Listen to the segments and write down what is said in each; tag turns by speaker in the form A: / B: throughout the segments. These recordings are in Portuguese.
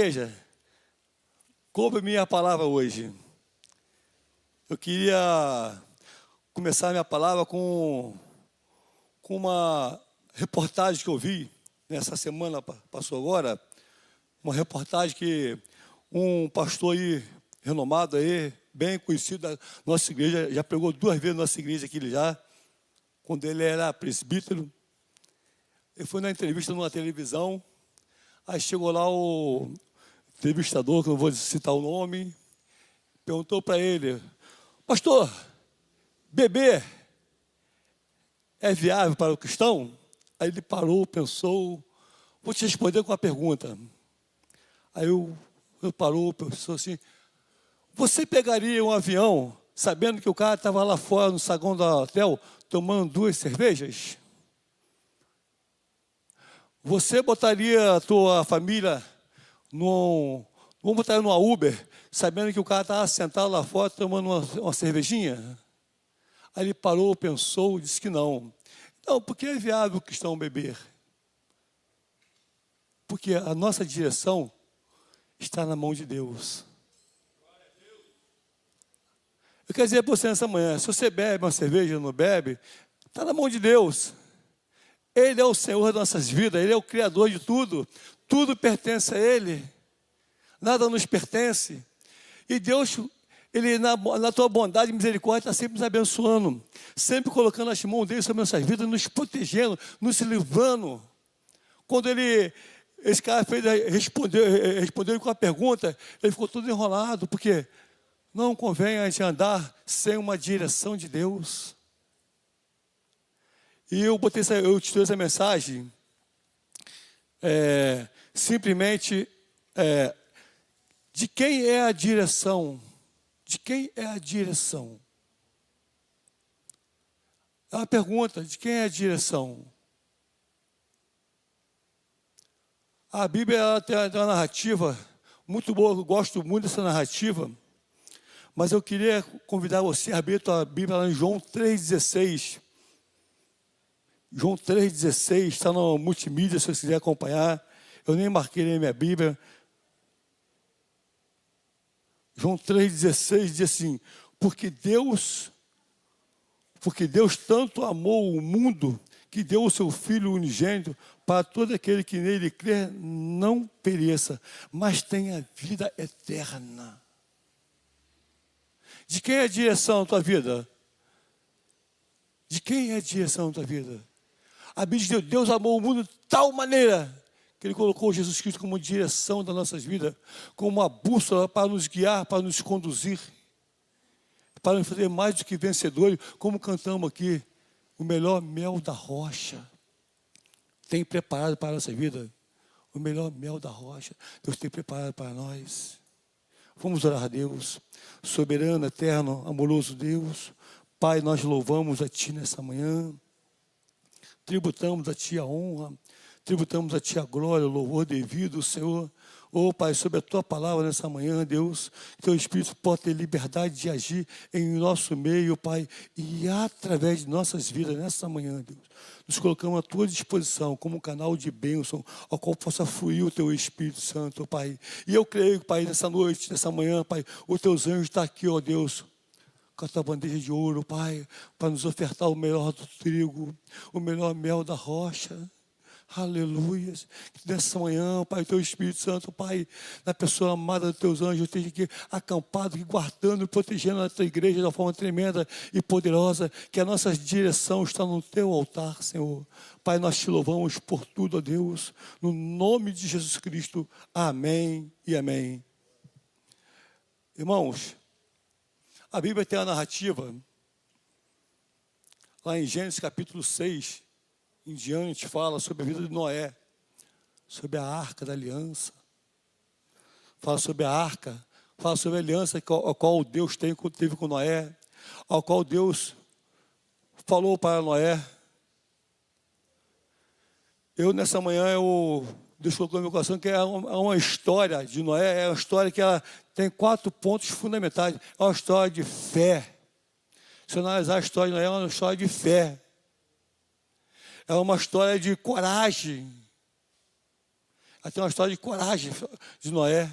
A: Igreja, coube minha palavra hoje. Eu queria começar minha palavra com uma reportagem que eu vi nessa semana, passou agora, uma reportagem que um pastor aí, renomado aí, bem conhecido da nossa igreja, já pregou 2 vezes na nossa igreja aqui já, quando ele era presbítero. Ele foi na entrevista numa televisão, aí chegou lá o entrevistador, que não vou citar o nome, perguntou para ele: pastor, beber é viável para o cristão? Aí ele parou, pensou: vou te responder com uma pergunta. Aí eu parou, pensou assim: você pegaria um avião sabendo que o cara estava lá fora no saguão do hotel tomando 2 cervejas? Você botaria a tua família vamos botar numa Uber, sabendo que o cara estava sentado lá fora tomando uma cervejinha? Aí ele parou, pensou, disse que não. Não, porque é viável o cristão beber? Porque a nossa direção está na mão de Deus. Eu quero dizer para você nessa manhã: se você bebe uma cerveja ou não bebe, está na mão de Deus. Ele é o Senhor das nossas vidas, Ele é o Criador de tudo. Tudo pertence a Ele. Nada nos pertence. E Deus, Ele na tua bondade e misericórdia, está sempre nos abençoando. Sempre colocando as mãos dele sobre nossas vidas, nos protegendo, nos livrando. Quando esse cara respondeu com a pergunta, ele ficou todo enrolado, porque não convém a gente andar sem uma direção de Deus. E eu titulei essa mensagem, simplesmente, de quem é a direção? De quem é a direção? É uma pergunta: de quem é a direção? A Bíblia ela tem uma narrativa muito boa, eu gosto muito dessa narrativa, mas eu queria convidar você a abrir a Bíblia lá em João 3,16. João 3,16, está no multimídia, se você quiser acompanhar. Eu nem marquei na minha Bíblia. João 3,16 diz assim: porque Deus tanto amou o mundo, que deu o seu Filho unigênito, para todo aquele que nele crê não pereça, mas tenha vida eterna. De quem é a direção da tua vida? De quem é a direção da tua vida? A Bíblia diz que Deus amou o mundo de tal maneira que Ele colocou Jesus Cristo como direção das nossas vidas, como uma bússola para nos guiar, para nos conduzir, para nos fazer mais do que vencedores, como cantamos aqui: o melhor mel da rocha tem preparado para a nossa vida. O melhor mel da rocha Deus tem preparado para nós. Vamos orar a Deus. Soberano, eterno, amoroso Deus, Pai, nós louvamos a Ti nessa manhã. Tributamos a Ti a honra, tributamos a Ti a glória, o louvor devido, Senhor. Oh, Pai, sobre a Tua palavra nessa manhã, Deus, que Teu Espírito possa ter liberdade de agir em nosso meio, Pai, e através de nossas vidas nessa manhã, Deus. Nos colocamos à Tua disposição como um canal de bênção, ao qual possa fluir o Teu Espírito Santo, Pai. E eu creio, Pai, nessa noite, nessa manhã, Pai, os Teus anjos estão aqui, ó Deus, com a Tua bandeja de ouro, Pai, para nos ofertar o melhor do trigo, o melhor mel da rocha. Aleluia. Que nessa manhã, Pai, o Teu Espírito Santo, Pai, na pessoa amada dos Teus anjos, esteja aqui acampado, aqui guardando e protegendo a Tua igreja de uma forma tremenda e poderosa, que a nossa direção está no Teu altar, Senhor. Pai, nós Te louvamos por tudo, ó Deus, no nome de Jesus Cristo. Amém e amém. Irmãos, a Bíblia tem a narrativa, lá em Gênesis capítulo 6, em diante, fala sobre a vida de Noé, sobre a arca da aliança, fala sobre a arca, fala sobre a aliança a qual Deus teve com Noé, ao qual Deus falou para Noé. Nessa manhã, Deus colocou no meu coração que é uma história de Noé, é uma história que ela tem 4 pontos fundamentais. É uma história de fé. Se analisar a história de Noé, é uma história de fé. É uma história de coragem. Ela tem uma história de coragem de Noé.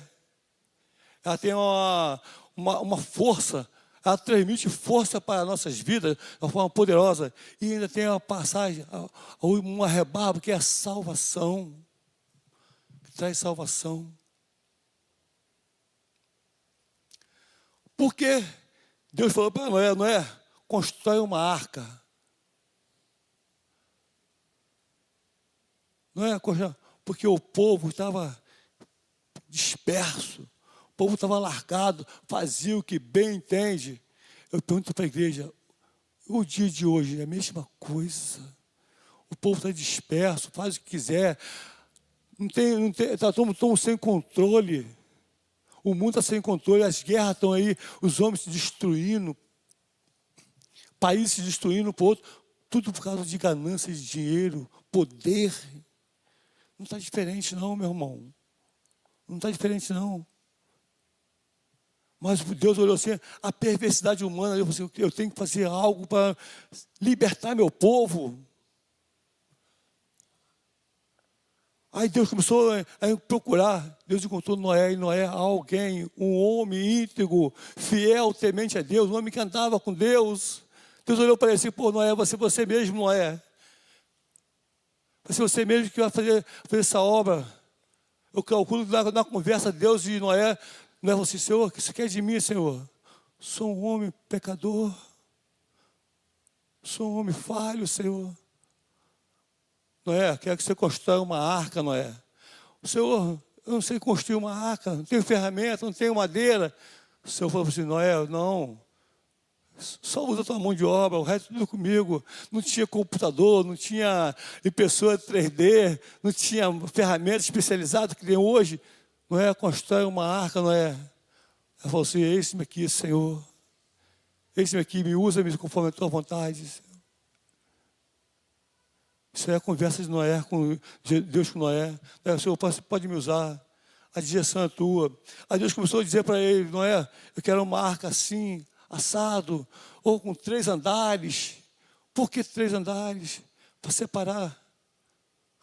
A: Ela tem uma força, ela transmite força para as nossas vidas de uma forma poderosa. E ainda tem uma passagem, um arrebato que é a salvação, que traz salvação. Por que Deus falou para Noé, Noé, constrói uma arca. Noé, porque o povo estava disperso, o povo estava largado, fazia o que bem entende. Eu pergunto para a igreja, o dia de hoje é a mesma coisa. O povo está disperso, faz o que quiser, está todo sem controle. O mundo está sem controle, as guerras estão aí, os homens se destruindo, países se destruindo por outro, tudo por causa de ganância de dinheiro, poder. Não está diferente não, meu irmão. Não está diferente não. Mas Deus olhou assim, a perversidade humana, eu tenho que fazer algo para libertar meu povo. Aí Deus começou a procurar, Deus encontrou Noé, e Noé alguém, um homem íntegro, fiel, temente a Deus, um homem que andava com Deus. Deus olhou para ele assim, pô, Noé, você mesmo, Noé. Vai ser você mesmo que vai fazer essa obra. Eu calculo na conversa de Deus e Noé, Noé falou assim, Senhor, o que você quer de mim, Senhor? Sou um homem pecador, sou um homem falho, Senhor. Noé, quero que você construa uma arca, Noé. O Senhor, eu não sei construir uma arca, não tenho ferramenta, não tenho madeira. O Senhor falou assim, Noé, não, só usa a tua mão de obra, o resto tudo comigo. Não tinha computador, não tinha impressora 3D, não tinha ferramenta especializada que tem hoje. Noé, constrói uma arca, Noé. Ela falou assim, eis-me aqui, Senhor. Eis-me aqui, me usa-me conforme a tua vontade, Senhor. Isso é a conversa de Noé, de Deus com Noé. O Senhor pode me usar, a direção é tua. Aí Deus começou a dizer para ele, Noé, eu quero uma arca assim, assado, ou com 3 andares. Por que 3 andares? Para separar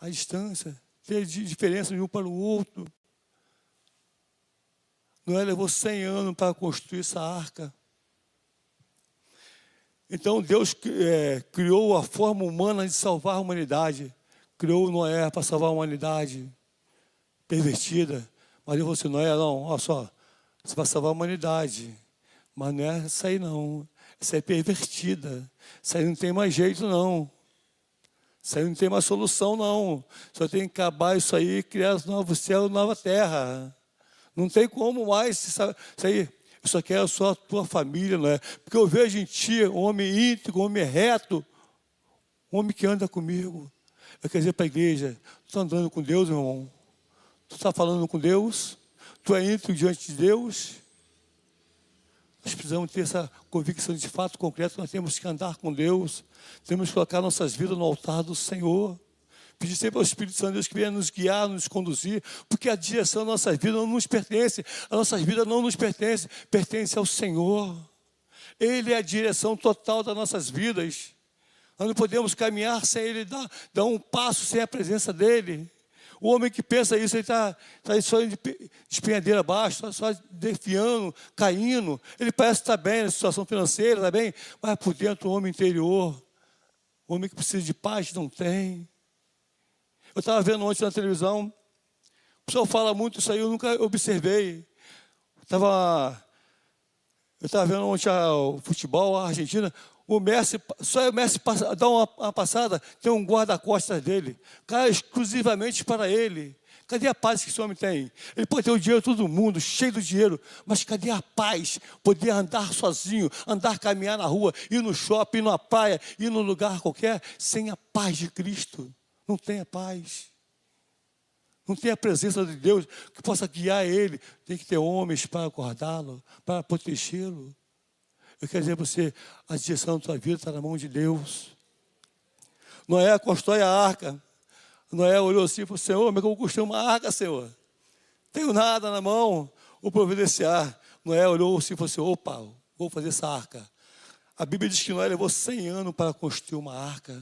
A: a distância, ter diferença de um para o outro. Noé levou 100 anos para construir essa arca. Então Deus criou a forma humana de salvar a humanidade. Criou Noé para salvar a humanidade pervertida. Mas Deus falou assim, Noé, não, olha só, você vai salvar a humanidade. Mas não é essa aí não. Essa aí é pervertida. Essa aí não tem mais jeito não. Isso aí não tem mais solução não. Só tem que acabar isso aí e criar um novo céu e nova terra. Não tem como mais isso aí. Eu só quero só a tua família, não é? Porque eu vejo em ti um homem íntegro, um homem reto, um homem que anda comigo. Eu quero dizer para a igreja, tu está andando com Deus, meu irmão? Tu está falando com Deus? Tu é íntegro diante de Deus? Nós precisamos ter essa convicção de fato concreto, nós temos que andar com Deus, temos que colocar nossas vidas no altar do Senhor. Pedir sempre ao Espírito Santo de Deus que venha nos guiar, nos conduzir, porque a direção da nossa vida não nos pertence, a nossa vida não nos pertence, pertence ao Senhor. Ele é a direção total das nossas vidas. Nós não podemos caminhar sem Ele dar um passo sem a presença dEle. O homem que pensa isso, ele está só de despenhadeira abaixo, só defiando, caindo. Ele parece estar bem na situação financeira, está bem, mas por dentro o homem interior, o homem que precisa de paz, não tem. Eu estava vendo ontem na televisão, o pessoal fala muito isso aí, eu nunca observei. Eu estava vendo ontem o futebol, a Argentina, só o Messi dá uma passada, tem um guarda-costas dele, cara, exclusivamente para ele. Cadê a paz que esse homem tem? Ele pode ter o dinheiro de todo mundo, cheio de dinheiro, mas cadê a paz? Poder andar sozinho, caminhar na rua, ir no shopping, ir na praia, ir num lugar qualquer, sem a paz de Cristo. Não tem a paz. Não tem a presença de Deus que possa guiar ele. Tem que ter homens para acordá-lo, para protegê-lo. Eu quero dizer para você, a direção da tua vida está na mão de Deus. Noé constrói a arca. Noé olhou assim e falou, Senhor, como é que eu vou construir uma arca, Senhor? Tenho nada na mão, vou providenciar. Noé olhou assim e falou assim, opa, vou fazer essa arca. A Bíblia diz que Noé levou 100 anos para construir uma arca.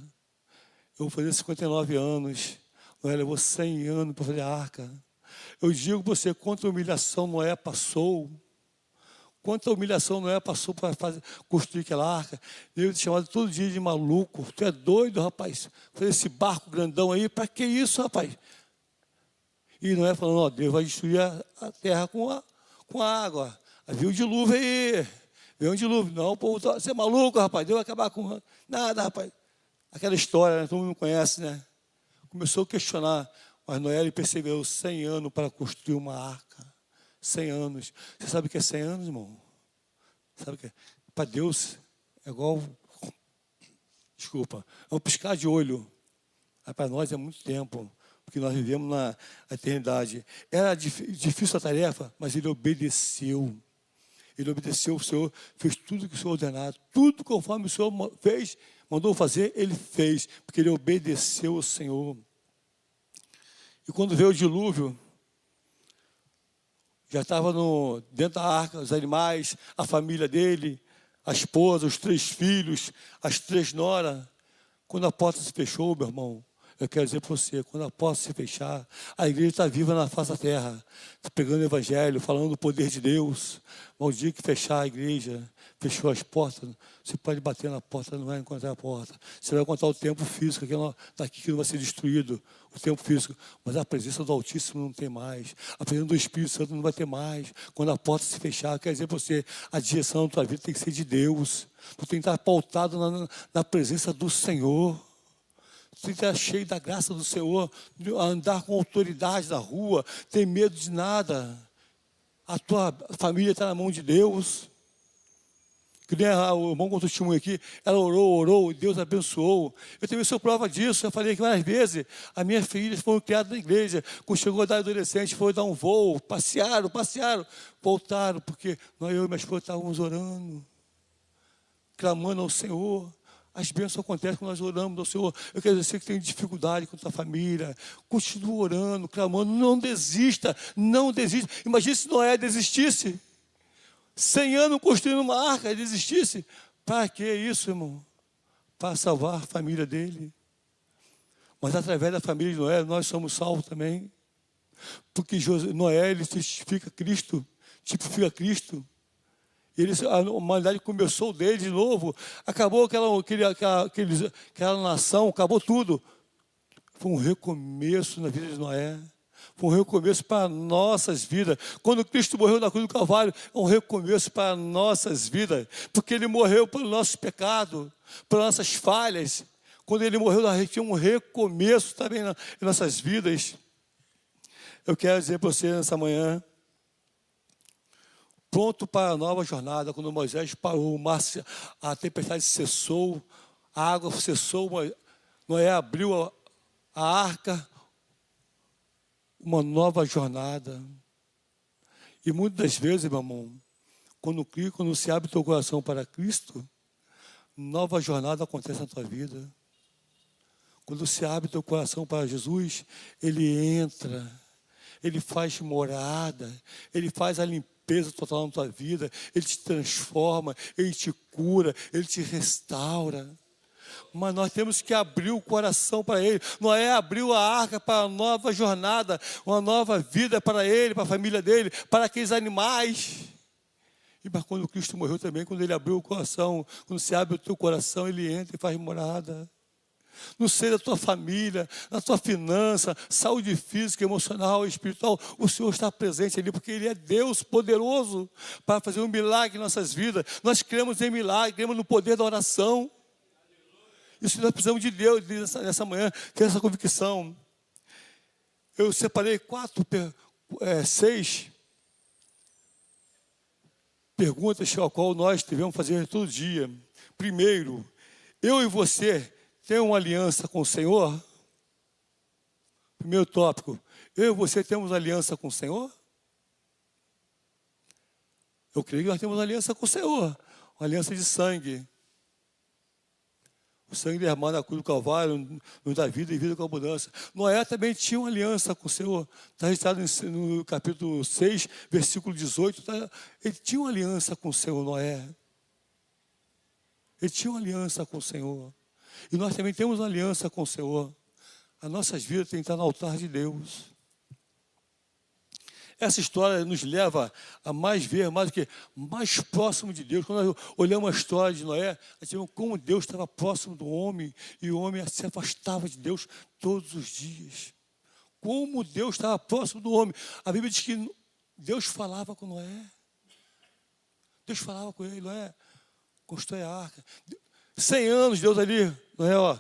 A: Eu vou fazer 59 anos. Noé levou 100 anos para fazer a arca. Eu digo para você, quanta humilhação Noé passou. Quanta humilhação Noé passou para construir aquela arca. Ele chamado todo dia de maluco. Tu é doido, rapaz? Fazer esse barco grandão aí, para que isso, rapaz? E Noé falando, ó, Deus vai destruir a terra com a água. Aí veio o dilúvio aí. Veio um dilúvio. Não, pô, você é maluco, rapaz? Deus vai acabar com nada, rapaz. Aquela história, né? Todo mundo conhece, né? Começou a questionar. Mas Noé ele perseverou 100 anos para construir uma arca. 100 anos. Você sabe o que é 100 anos, irmão? Sabe o que é? Para Deus é igual... Desculpa. É um piscar de olho. Mas para nós é muito tempo. Porque nós vivemos na eternidade. Era difícil a tarefa, mas ele obedeceu. Ele obedeceu o Senhor, fez tudo que o Senhor ordenou. Tudo conforme o Senhor fez, mandou fazer, ele fez. Porque ele obedeceu ao Senhor. E quando veio o dilúvio, já estava dentro da arca, os animais, a família dele, a esposa, os 3 filhos, as 3 noras. Quando a porta se fechou, meu irmão, eu quero dizer para você, quando a porta se fechar, a igreja está viva na face da terra, está pregando o evangelho, falando do poder de Deus. Mas o dia que fechar a igreja, fechou as portas, você pode bater na porta, não vai encontrar a porta. Você vai encontrar o templo físico, daqui que não vai ser destruído, o templo físico. Mas a presença do Altíssimo não tem mais. A presença do Espírito Santo não vai ter mais. Quando a porta se fechar, quer dizer para você, a direção da tua vida tem que ser de Deus. Tu tem que estar pautado na presença do Senhor. Tu tem que estar cheio da graça do Senhor, andar com autoridade na rua, ter medo de nada. A tua família está na mão de Deus. Que nem o irmão contou testemunho aqui, ela orou, Deus abençoou. Eu também sou prova disso, eu falei que várias vezes, as minhas filhas foram criadas na igreja, quando chegou a idade adolescente, foram dar um voo, passearam, voltaram, porque eu e minha esposa estávamos orando, clamando ao Senhor. As bênçãos acontecem quando nós oramos ao Senhor. Eu quero dizer que tem dificuldade com a tua família. Continua orando, clamando. Não desista, não desista. Imagina se Noé desistisse. 100 anos construindo uma arca e desistisse. Para que isso, irmão? Para salvar a família dele. Mas através da família de Noé, nós somos salvos também. Porque Noé, ele tipifica Cristo. A humanidade começou dele de novo. Acabou aquela nação, acabou tudo. Foi um recomeço na vida de Noé. Foi um recomeço para nossas vidas. Quando Cristo morreu na cruz do Calvário, é um recomeço para nossas vidas. Porque Ele morreu pelo nosso pecado, pelas nossas falhas. Quando Ele morreu, nós tínhamos um recomeço também em nossas vidas. Eu quero dizer para você nessa manhã, pronto para a nova jornada, quando Moisés parou, a tempestade cessou, a água cessou, Noé abriu a arca, uma nova jornada. E muitas das vezes, meu irmão, quando se abre o teu coração para Cristo, nova jornada acontece na tua vida. Quando se abre o teu coração para Jesus, Ele entra, Ele faz morada, Ele faz a limpeza total na tua vida, Ele te transforma, Ele te cura, Ele te restaura. Mas nós temos que abrir o coração para Ele. Noé abriu a arca para uma nova jornada, uma nova vida para ele, para a família dele, para aqueles animais. Mas quando Cristo morreu também, quando Ele abriu o coração, quando se abre o teu coração, Ele entra e faz morada. No seio da tua família, na tua finança, saúde física, emocional, espiritual, o Senhor está presente ali, porque Ele é Deus poderoso para fazer um milagre em nossas vidas. Nós cremos em milagre, cremos no poder da oração. Isso nós precisamos de Deus nessa manhã, ter essa convicção. Eu separei 6 perguntas a qual nós devemos fazer todo dia. Primeiro, eu e você temos uma aliança com o Senhor? Primeiro tópico, eu e você temos aliança com o Senhor? Eu creio que nós temos aliança com o Senhor, uma aliança de sangue. O sangue derramado na cruz do Calvário nos dá vida e vida com abundância. Noé também tinha uma aliança com o Senhor. Está registrado no capítulo 6, versículo 18. Ele tinha uma aliança com o Senhor, Noé. Ele tinha uma aliança com o Senhor. E nós também temos uma aliança com o Senhor. As nossas vidas têm que estar no altar de Deus. Essa história nos leva a ver mais o que? Mais próximo de Deus. Quando nós olhamos a história de Noé, nós vemos como Deus estava próximo do homem e o homem se afastava de Deus todos os dias. Como Deus estava próximo do homem. A Bíblia diz que Deus falava com Noé. Deus falava com ele, Noé, constrói a arca. 100 anos Deus ali, Noé, ó,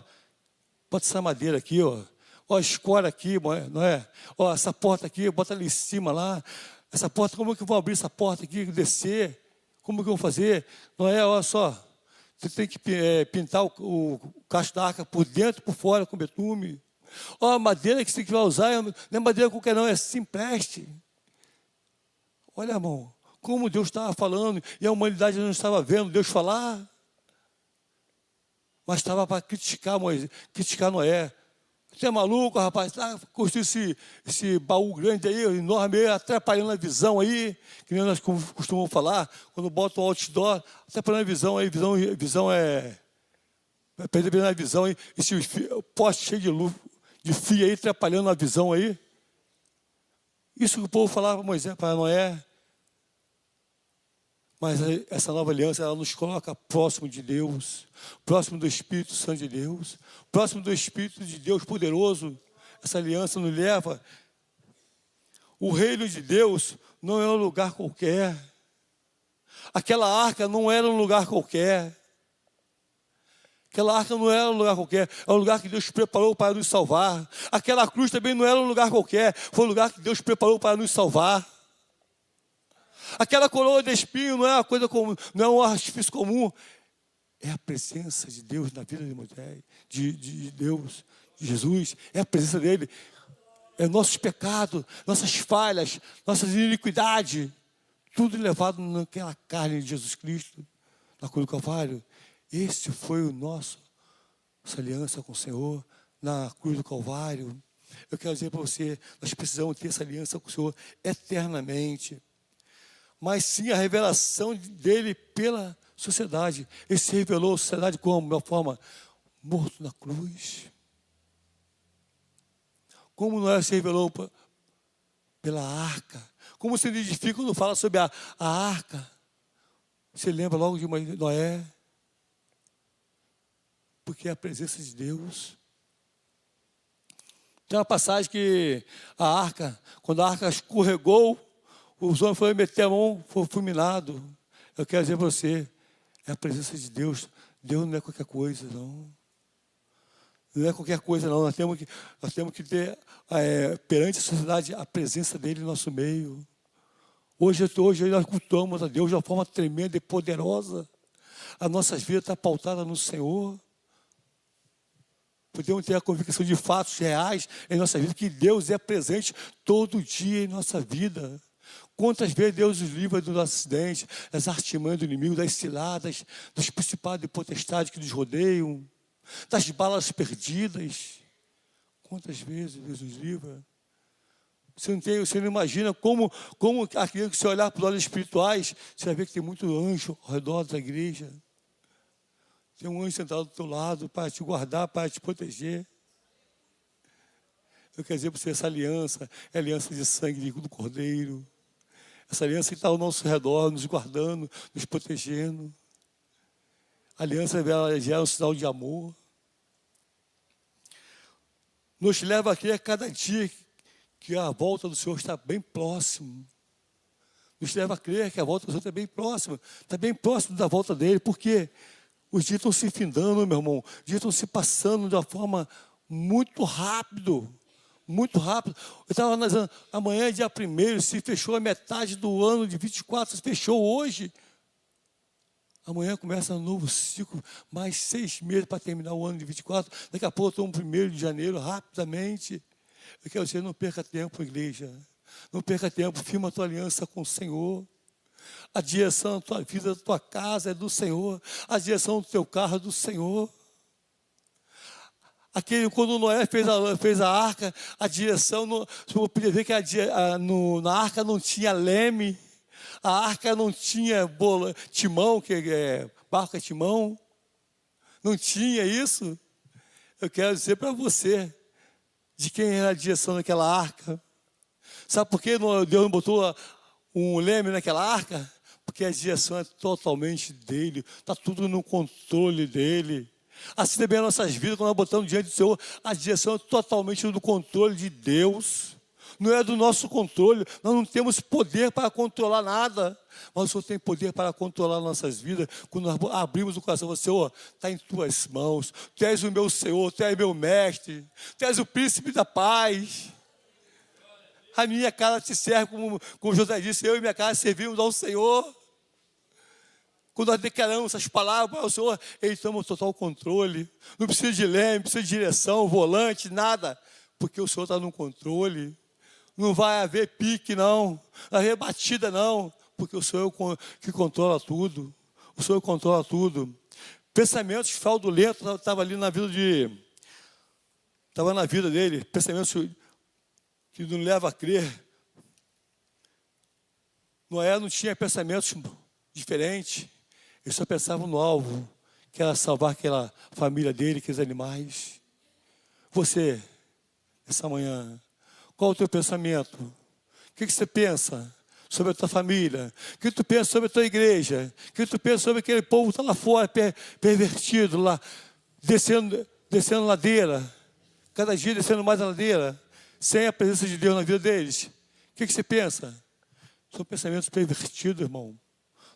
A: bota essa madeira aqui, ó. Ó, escora aqui, não é? Ó, essa porta aqui, bota ali em cima lá. Essa porta, como é que eu vou abrir essa porta aqui, descer? Como é que eu vou fazer? Não é, olha só. Você tem que pintar o cacho da arca por dentro e por fora com betume. Ó, a madeira que você vai usar, não é madeira qualquer não, é simpreste. Olha, irmão, como Deus estava falando e a humanidade não estava vendo Deus falar. Mas estava para criticar Noé. Você é maluco, rapaz? Tá construindo esse baú grande aí, enorme aí, atrapalhando a visão aí, que nem nós costumamos falar, quando bota o outdoor, atrapalhando a visão aí, visão é perdendo a visão aí, esse poste cheio de luz, de fio aí, atrapalhando a visão aí. Isso que o povo falava para Moisés, para Noé. Mas essa nova aliança, ela nos coloca próximo de Deus, próximo do Espírito Santo de Deus, próximo do Espírito de Deus poderoso. Essa aliança nos leva. O reino de Deus não é um lugar qualquer. Aquela arca não era um lugar qualquer. Aquela arca não era um lugar qualquer, é um lugar que Deus preparou para nos salvar. Aquela cruz também não era um lugar qualquer, foi um lugar que Deus preparou para nos salvar. Aquela coroa de espinho não é uma coisa comum, não é um artifício comum. É a presença de Deus na vida de Moisés, de Deus, de Jesus. É a presença dele. É nossos pecados, nossas falhas, nossas iniquidades. Tudo levado naquela carne de Jesus Cristo, na cruz do Calvário. Esse foi nossa aliança com o Senhor, na cruz do Calvário. Eu quero dizer para você, nós precisamos ter essa aliança com o Senhor eternamente. Mas sim a revelação dele pela sociedade. Ele se revelou à sociedade como? De uma forma, morto na cruz. Como Noé se revelou pela arca. Como se identifica quando fala sobre a arca. Você lembra logo de Noé? Porque é a presença de Deus. Tem uma passagem que quando a arca escorregou, os homens foram meter a mão, foi fulminado. Eu quero dizer para você, é a presença de Deus. Deus não é qualquer coisa, não. Não é qualquer coisa, não. Nós temos que ter, perante a sociedade, a presença dele no nosso meio. Hoje nós cultuamos a Deus de uma forma tremenda e poderosa. As nossas vidas estão pautadas no Senhor. Podemos ter a convicção de fatos reais em nossa vida, que Deus é presente todo dia em nossa vida. Quantas vezes Deus nos livra dos acidentes, das artimanhas do inimigo, das ciladas, dos principados e potestades que nos rodeiam, das balas perdidas. Quantas vezes Deus nos livra? Você não imagina como aquilo que você olhar para os olhos espirituais, você vai ver que tem muito anjo ao redor da igreja. Tem um anjo sentado do teu lado para te guardar, para te proteger. Eu quero dizer para você, essa aliança é aliança de sangue do Cordeiro. Essa aliança que está ao nosso redor, nos guardando, nos protegendo. A aliança ela gera um sinal de amor. Nos leva a crer a cada dia que a volta do Senhor está bem próximo. Nos leva a crer que a volta do Senhor está bem próxima. Está bem próximo da volta dele. Por quê? Os dias estão se findando, meu irmão. Os dias estão se passando de uma forma muito rápido. Muito rápido. Eu estava analisando, amanhã é dia 1º, se fechou a metade do ano de 24, se fechou hoje. Amanhã começa um novo ciclo, mais 6 meses para terminar o ano de 24. Daqui a pouco estamos no 1º de janeiro, rapidamente. Eu quero dizer, não perca tempo, igreja. Não perca tempo, firma a tua aliança com o Senhor. A direção da tua vida, da tua casa é do Senhor. A direção do teu carro é do Senhor. Quando Noé fez a arca, a direção, você podia ver que na arca não tinha leme, a arca não tinha timão, barco é timão, não tinha isso. Eu quero dizer para você, de quem era a direção daquela arca. Sabe por que Deus não botou um leme naquela arca? Porque a direção é totalmente dele, está tudo no controle dele. Assim também as nossas vidas, quando nós botamos diante do Senhor, a direção é totalmente no controle de Deus. Não é do nosso controle, nós não temos poder para controlar nada, mas o Senhor tem poder para controlar nossas vidas. Quando nós abrimos o coração, Senhor, está em tuas mãos, tu és o meu Senhor, tu és meu mestre, tu és o príncipe da paz. A minha casa te serve, como José disse, eu e minha casa servimos ao Senhor. Quando nós declaramos essas palavras para o Senhor, Ele toma o total controle. Não precisa de leme, não precisa de direção, volante, nada, porque o Senhor está no controle. Não vai haver pique, não vai haver batida, não, porque o Senhor que controla tudo. O Senhor controla tudo. Pensamentos fraudulentos estavam ali na vida estava na vida dele, pensamentos que não levam a crer. Noé não tinha pensamentos diferentes, ele só pensava no alvo, que era salvar aquela família dele, aqueles animais. Você, essa manhã, qual o teu pensamento? O que você pensa sobre a tua família? O que tu pensa sobre a tua igreja? O que tu pensa sobre aquele povo que está lá fora, pervertido, lá, descendo ladeira, cada dia descendo mais a ladeira, sem a presença de Deus na vida deles? O que você pensa? São pensamentos pervertidos, irmão.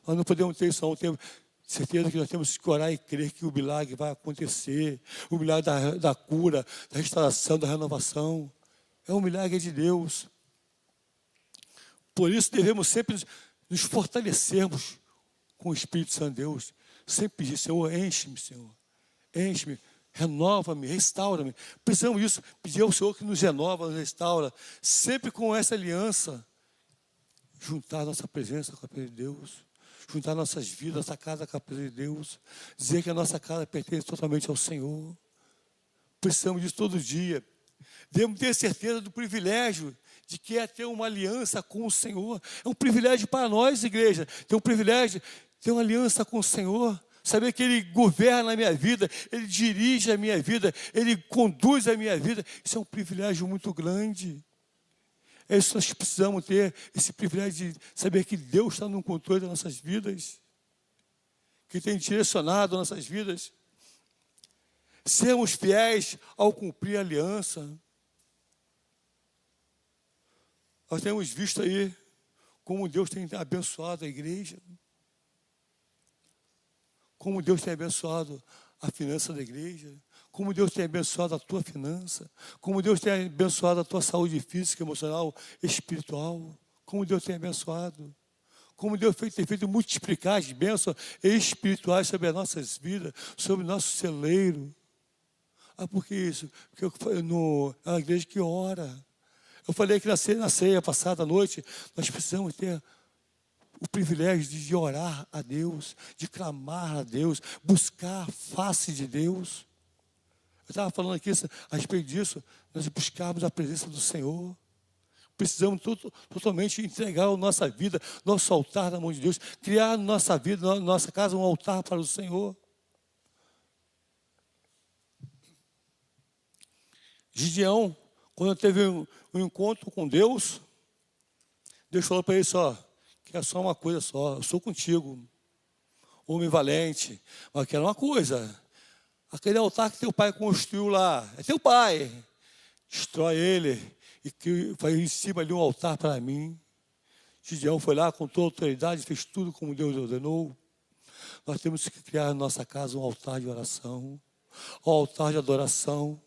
A: Nós não podemos ter isso, não. Temos certeza que nós temos que orar e crer que o milagre vai acontecer. O milagre da cura, da restauração, da renovação. É um milagre de Deus. Por isso devemos sempre nos fortalecermos com o Espírito Santo de Deus. Sempre pedir, Senhor, enche-me, Senhor. Enche-me, renova-me, restaura-me. Precisamos disso, pedir ao Senhor que nos renova, nos restaura. Sempre com essa aliança. Juntar nossa presença com a presença de Deus. Juntar nossas vidas, nossa casa com a presença de Deus. Dizer que a nossa casa pertence totalmente ao Senhor. Precisamos disso todo dia. Devemos ter certeza do privilégio de que é ter uma aliança com o Senhor. É um privilégio para nós, igreja. Ter um privilégio, ter uma aliança com o Senhor. Saber que Ele governa a minha vida, Ele dirige a minha vida, Ele conduz a minha vida. Isso é um privilégio muito grande. É isso que nós precisamos ter, esse privilégio de saber que Deus está no controle das nossas vidas, que tem direcionado as nossas vidas. Sermos fiéis ao cumprir a aliança. Nós temos visto aí como Deus tem abençoado a igreja, como Deus tem abençoado a finança da igreja, como Deus tem abençoado a tua finança, como Deus tem abençoado a tua saúde física, emocional, espiritual, como Deus tem abençoado, como Deus tem feito multiplicar as bênçãos espirituais sobre as nossas vidas, sobre o nosso celeiro. Por que isso? Porque é uma igreja que ora. Eu falei que na ceia passada à noite, nós precisamos ter o privilégio de orar a Deus, de clamar a Deus, buscar a face de Deus. Eu estava falando aqui a respeito disso, nós buscarmos a presença do Senhor. Precisamos totalmente entregar a nossa vida, nosso altar na mão de Deus, criar na nossa vida, na nossa casa, um altar para o Senhor. Gideão, quando teve um encontro com Deus, Deus falou para ele só, que é só uma coisa só, eu sou contigo, homem valente, mas quero uma coisa, aquele altar que teu pai construiu lá, é teu pai, destrói ele e que faz em cima ali um altar para mim. Gideão foi lá com toda a autoridade, fez tudo como Deus ordenou. Nós temos que criar na nossa casa um altar de oração, um altar de adoração,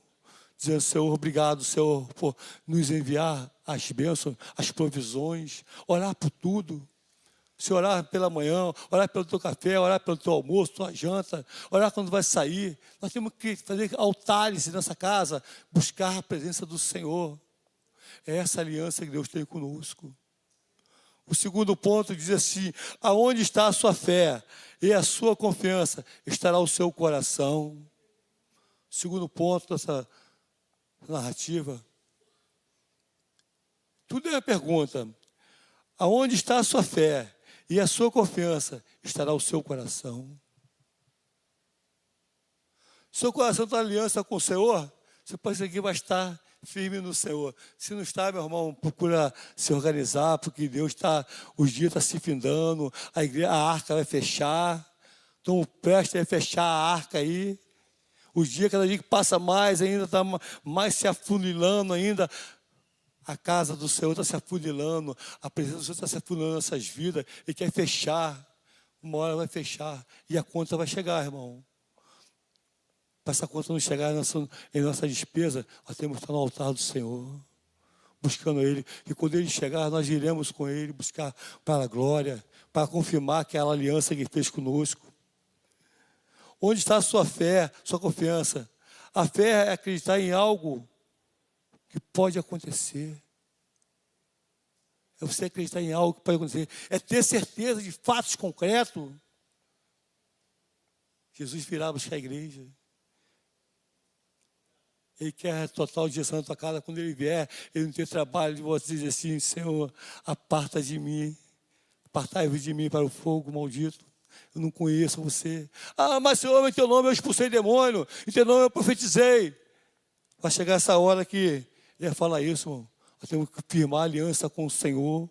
A: dizendo, Senhor, obrigado, Senhor, por nos enviar as bênçãos, as provisões, orar por tudo. Se orar pela manhã, orar pelo teu café, orar pelo teu almoço, tua janta, orar quando vai sair. Nós temos que fazer altares nessa casa, buscar a presença do Senhor. É essa aliança que Deus tem conosco. O segundo ponto diz assim, aonde está a sua fé e a sua confiança, estará o seu coração. O segundo ponto dessa narrativa. Tudo é uma pergunta. Aonde está a sua fé e a sua confiança, estará o seu coração. Seu coração está em aliança com o Senhor, você pode ser que vai estar firme no Senhor. Se não está, meu irmão, procura se organizar, porque Deus está, os dias estão se findando, a arca vai fechar. Então presta a fechar a arca aí. Os dias, cada dia que passa mais, ainda está mais se afunilando ainda. A casa do Senhor está se afunilando, a presença do Senhor está se afunilando nessas vidas. Ele quer fechar. Uma hora vai fechar e a conta vai chegar, irmão. Para essa conta não chegar em nossa despesa, nós temos que estar no altar do Senhor, buscando Ele. E quando Ele chegar, nós iremos com Ele buscar para a glória, para confirmar aquela aliança que Ele fez conosco. Onde está a sua fé, sua confiança? A fé é acreditar em algo que pode acontecer. É você acreditar em algo que pode acontecer. É ter certeza de fatos concretos. Jesus virá buscar a igreja. Ele quer total direção na tua casa. Quando Ele vier, Ele não tem trabalho de você dizer assim: Senhor, aparta de mim. Apartai-vos de mim para o fogo maldito. Eu não conheço você. Ah, mas Senhor, em teu nome eu expulsei demônio. Em teu nome eu profetizei. Vai chegar essa hora que Ele vai falar isso, irmão. Nós temos que firmar a aliança com o Senhor.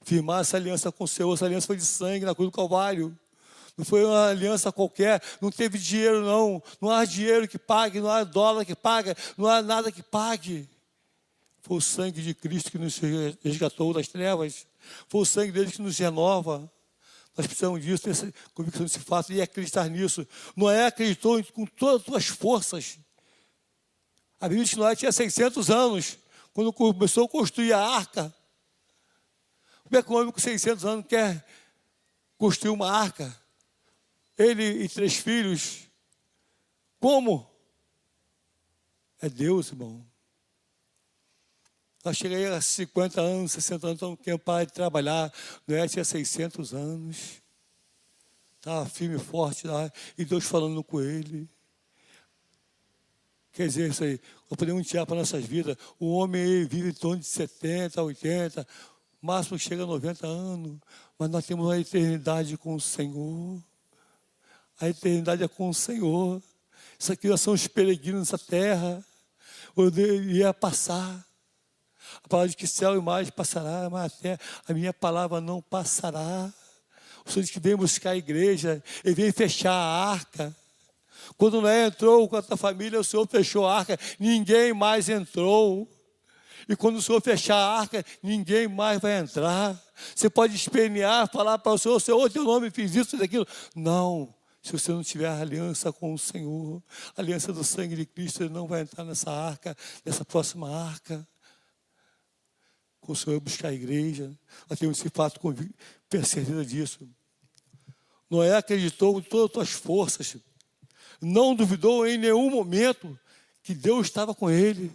A: Firmar essa aliança com o Senhor. Essa aliança foi de sangue na cruz do Calvário. Não foi uma aliança qualquer. Não teve dinheiro, não. Não há dinheiro que pague. Não há dólar que pague. Não há nada que pague. Foi o sangue de Cristo que nos resgatou das trevas. Foi o sangue dele que nos renova. Nós precisamos disso, ter essa convicção desse fato e acreditar nisso. Noé acreditou com todas as suas forças. A Bíblia diz que Noé tinha 600 anos, quando começou a construir a arca. Como é que um homem com 600 anos quer construir uma arca? Ele e 3 filhos. Como? É Deus, irmão. Nós cheguei a 50 anos, 60 anos, então quem para de trabalhar. Noé tinha 600 anos. Estava firme e forte lá, e Deus falando com ele. Quer dizer, isso aí, nós podemos tirar para nossas vidas. O homem vive em torno de 70, 80, máximo chega a 90 anos, mas nós temos uma eternidade com o Senhor. A eternidade é com o Senhor. Isso aqui nós somos peregrinos nessa terra. Eu ia passar. A palavra diz que céu e mar passará, mas até a minha palavra não passará. O Senhor diz que vem buscar a igreja, Ele vem fechar a arca. Quando Noé entrou com a sua família, o Senhor fechou a arca, ninguém mais entrou. E quando o Senhor fechar a arca, ninguém mais vai entrar. Você pode espernear, falar para o Senhor: Senhor, teu nome fiz isso e daquilo. Não, se você não tiver aliança com o Senhor, a aliança do sangue de Cristo, Ele não vai entrar nessa arca, nessa próxima arca. Com o Senhor buscar a igreja, nós temos esse fato, ter certeza disso. Noé acreditou com todas as suas forças, não duvidou em nenhum momento que Deus estava com ele.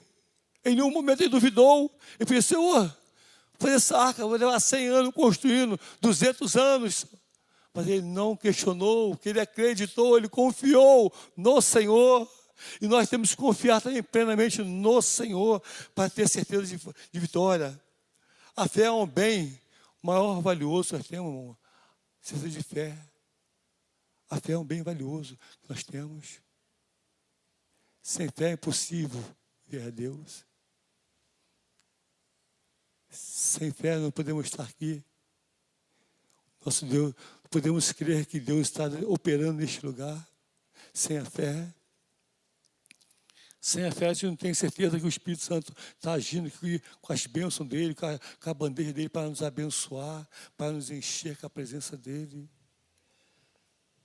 A: Em nenhum momento ele duvidou. Ele pensou: Senhor, vou fazer essa arca, vou levar 100 anos construindo, 200 anos. Mas ele não questionou, que ele acreditou, ele confiou no Senhor. E nós temos que confiar também plenamente no Senhor para ter certeza de vitória. A fé é um bem maior valioso que nós temos, irmão. Certeza de fé. A fé é um bem valioso que nós temos. Sem fé é impossível ver a Deus. Sem fé não podemos estar aqui. Nosso Deus, podemos crer que Deus está operando neste lugar. Sem a fé. Sem a fé, a gente não tem certeza que o Espírito Santo está agindo com as bênçãos dele, com a bandeja dele para nos abençoar, para nos encher com a presença dele.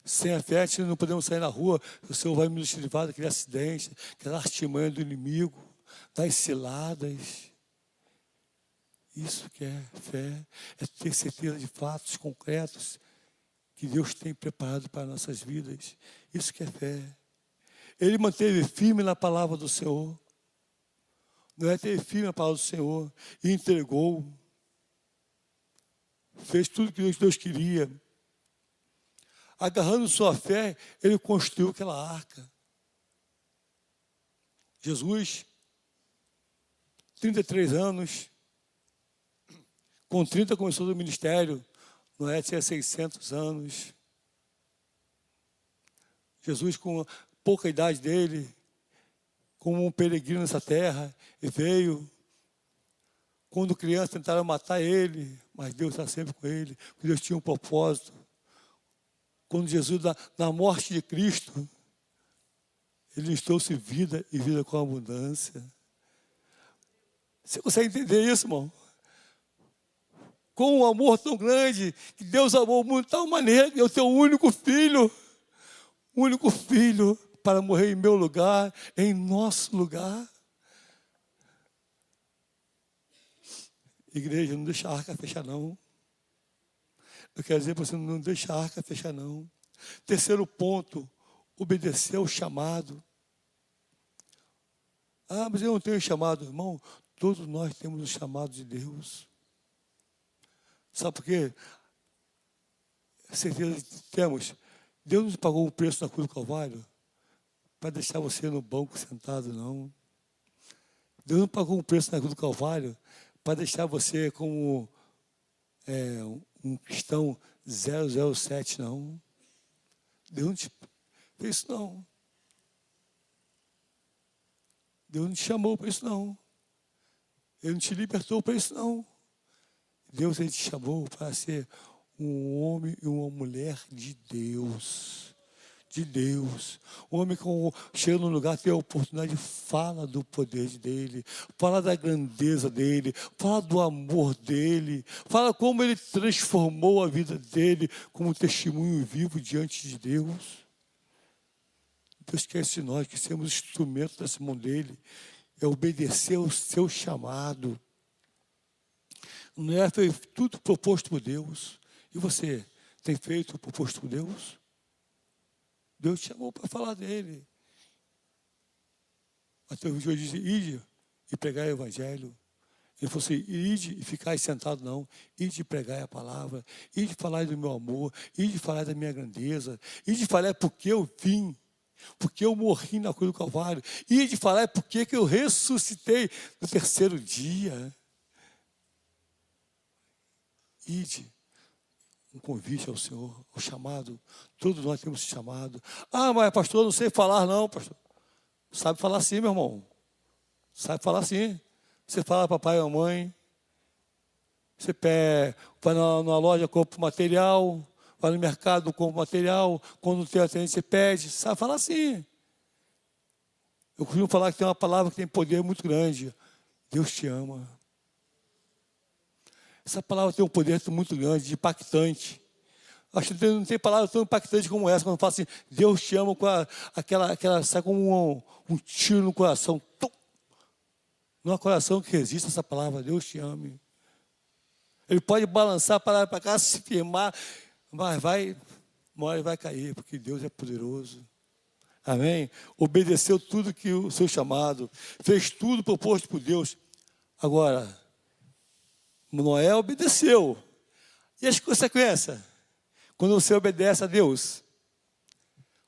A: Sem a fé, a gente não podemos sair na rua, o Senhor vai nos livrar daquele acidente, aquela artimanha do inimigo, das ciladas. Isso que é fé, é ter certeza de fatos concretos que Deus tem preparado para nossas vidas. Isso que é fé. Ele manteve firme na palavra do Senhor. Noé teve firme na palavra do Senhor e entregou. Fez tudo que Deus queria. Agarrando sua fé, ele construiu aquela arca. Jesus, 33 anos, com 30 começou o ministério. Noé tinha 600 anos. Jesus, com pouca idade dele, como um peregrino nessa terra, e veio. Quando criança tentaram matar ele, mas Deus está sempre com ele, porque Deus tinha um propósito. Quando Jesus, na morte de Cristo, ele nos trouxe vida e vida com abundância. Você consegue entender isso, irmão? Com um amor tão grande, que Deus amou o mundo de tal maneira que eu tenho um único filho para morrer em meu lugar, em nosso lugar. Igreja, não deixa a arca fechar, não. Eu quero dizer para você, não deixa a arca fechar, não. Terceiro ponto, obedecer ao chamado. Ah, mas eu não tenho chamado, irmão. Todos nós temos o chamado de Deus. Sabe por quê? Certeza que temos. Deus não pagou o preço na cruz do Calvário para deixar você no banco sentado, não. Deus não pagou o preço na cruz do Calvário para deixar você como um cristão 007, não. Deus não te fez isso, não. Deus não te chamou para isso, não. Ele não te libertou para isso, não. Deus, ele te chamou para ser um homem e uma mulher de Deus. De Deus. Um homem que chega num lugar, tem a oportunidade, fala do poder dele, fala da grandeza dele, fala do amor dele, fala como ele transformou a vida dele como testemunho vivo diante de Deus. Deus quer de nós que sermos instrumentos dessa mão dele, é obedecer ao seu chamado. Não é feito tudo proposto por Deus. E você tem feito o proposto por Deus? Deus te chamou para falar dele. Mateus 28 diz, ide e pregai o evangelho. Ele falou assim, ide e ficai sentado, não. Ide e pregai a palavra. Ide falar do meu amor. Ide falar da minha grandeza. Ide falar porque eu vim. Porque eu morri na cruz do Calvário. Ide falar porque que eu ressuscitei no terceiro dia. Ide. Um convite ao Senhor, ao chamado. Todos nós temos chamado. Ah, mas pastor, eu não sei falar, não, pastor. Sabe falar sim, meu irmão. Sabe falar sim. Você fala para papai e mamãe. Você vai na loja, compra material. Vai no mercado, compra material. Quando não tem atendente, você pede. Sabe falar sim. Eu costumo falar que tem uma palavra que tem poder muito grande. Deus te ama. Essa palavra tem um poder muito grande, impactante. Acho que não tem palavra tão impactante como essa, quando fala assim, Deus te ama com aquela sai como um tiro no coração. Tum! Não é coração que resiste a essa palavra, Deus te ame. Ele pode balançar, parar para cá, se firmar, mas uma hora ele vai cair, porque Deus é poderoso. Amém? Obedeceu tudo que o seu chamado, fez tudo proposto por Deus. Agora, Noé obedeceu. E as consequências? Quando você obedece a Deus,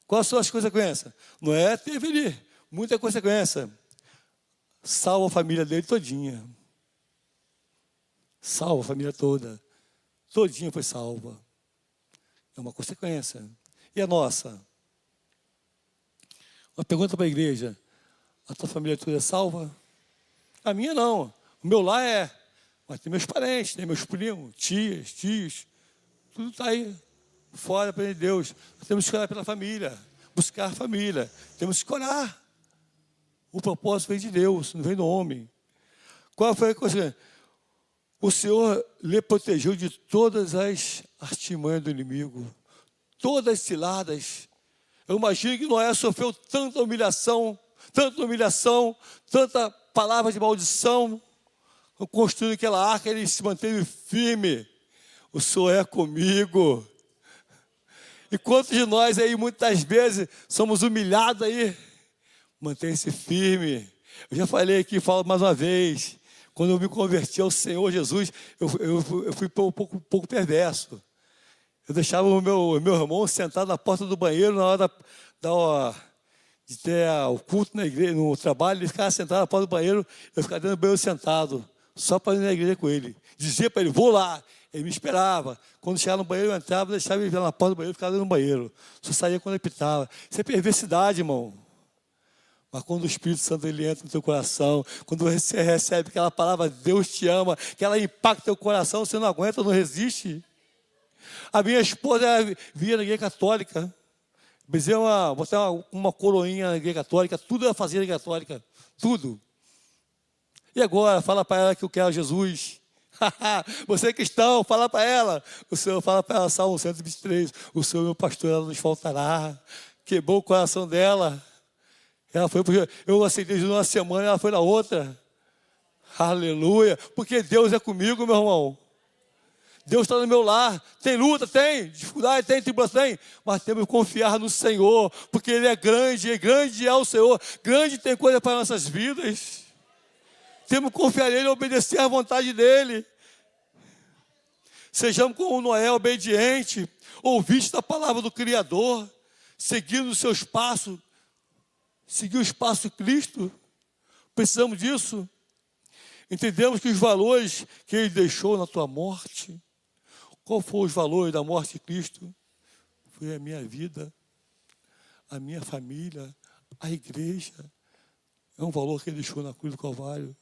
A: quais são as consequências? Noé teve ali muita consequência. Salva a família dele todinha. Salva a família toda. Todinha foi salva. É uma consequência. E a nossa? Uma pergunta para a igreja. A tua família toda é salva? A minha não. O meu lar é. Mas tem meus parentes, tem meus primos, tias, tios. Tudo está aí. Fora para Deus. Nós temos que escolher pela família. Buscar a família. Temos que escolher. O propósito vem de Deus, não vem do homem. Qual foi a coisa? O Senhor lhe protegeu de todas as artimanhas do inimigo. Todas as ciladas. Eu imagino que Noé sofreu tanta humilhação, tanta palavra de maldição. Construindo aquela arca, ele se manteve firme. O Senhor é comigo. E quantos de nós aí, muitas vezes, somos humilhados aí? Mantenha-se firme. Eu já falei aqui, falo mais uma vez. Quando eu me converti ao Senhor Jesus, eu fui um pouco perverso. Eu deixava o meu irmão sentado na porta do banheiro na hora de ter o culto na igreja, no trabalho. Ele ficava sentado na porta do banheiro, eu ficava dentro do banheiro sentado, só para ir na igreja com ele. Dizia para ele, vou lá. Ele me esperava. Quando chegava no banheiro, eu entrava, deixava ele na porta do banheiro, ficava dentro do banheiro. Só saía quando ele pitava. Isso é perversidade, irmão. Mas quando o Espírito Santo ele entra no teu coração, quando você recebe aquela palavra, Deus te ama, que ela impacta o teu coração, você não aguenta, não resiste. A minha esposa via na igreja católica, botar uma coroinha na igreja católica, tudo ela fazia na igreja católica, tudo. E agora, fala para ela que eu quero Jesus. Você é cristão, fala para ela. O Senhor fala para ela, Salmo 123, o Senhor meu pastor, ela nos faltará. Quebrou o coração dela. Ela foi, eu aceitei Jesus numa semana, ela foi na outra. Aleluia. Porque Deus é comigo, meu irmão. Deus está no meu lar. Tem luta, tem. Dificuldade, tem. Tribulação, tem. Mas temos que confiar no Senhor. Porque Ele é grande é o Senhor. Grande tem coisa para nossas vidas. Temos que confiar nele e obedecer à vontade dEle. Sejamos como Noé, obediente. Ouvinte da palavra do Criador. Seguindo os seus passos. Seguir os passos de Cristo. Precisamos disso. Entendemos que os valores que Ele deixou na tua morte. Qual foram os valores da morte de Cristo? Foi a minha vida, a minha família, a igreja. É um valor que Ele deixou na cruz do Calvário.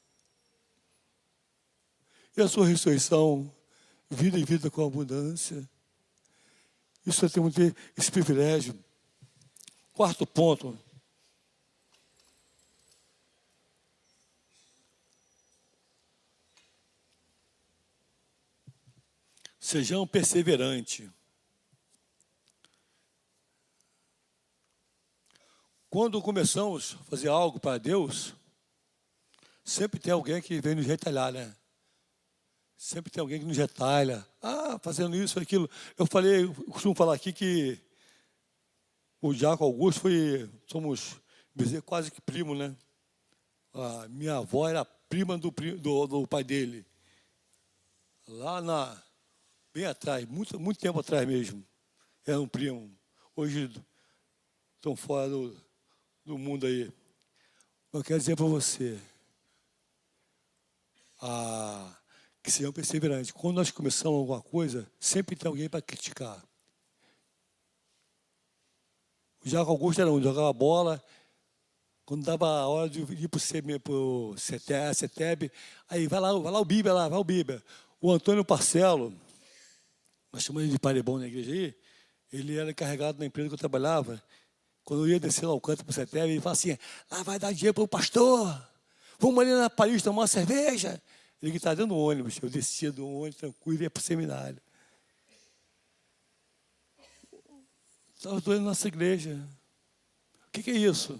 A: E a sua ressurreição, vida e vida com abundância. Isso nós temos que ter esse privilégio. Quarto ponto. Sejam perseverantes. Quando começamos a fazer algo para Deus, sempre tem alguém que vem nos retalhar, né? Sempre tem alguém que nos retalha. Fazendo isso, aquilo. Eu costumo falar aqui que o Jaco Augusto somos quase que primo, né? A minha avó era prima do pai dele. Bem atrás, muito tempo atrás mesmo. Era um primo. Hoje estão fora do mundo aí. Eu quero dizer para você que sejam perseverantes. Quando nós começamos alguma coisa, sempre tem alguém para criticar. O Jaco Augusto era jogava bola. Quando dava a hora de ir para o CETEB, aí vai lá o Bíblia. O Antônio Parcelo, nós chamamos ele de parebão na igreja aí, ele era encarregado na empresa que eu trabalhava. Quando eu ia descer lá o canto para o CETEB, ele falava assim, vai dar dinheiro para o pastor, vamos ali na Paris tomar uma cerveja. Ele estava dentro do ônibus, eu descia do ônibus tranquilo e ia para o seminário. Estava doendo na nossa igreja. O que é isso?